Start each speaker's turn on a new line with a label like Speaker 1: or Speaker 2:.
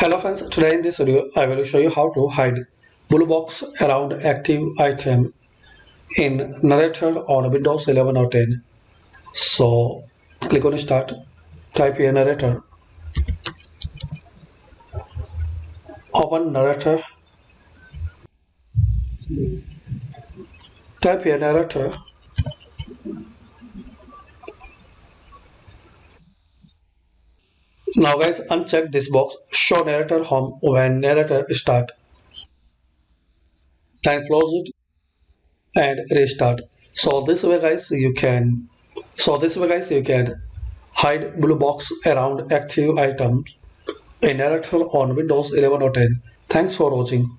Speaker 1: Hello friends, today in this video I will show you how to hide blue box around active item in narrator on Windows 11 or 10. So click on start, type here narrator, open narrator, type here narrator. Now guys, uncheck this box, show narrator home when narrator start, then close it and restart. So this way guys you can hide blue box around active items a narrator on Windows 11 or 10. Thanks for watching.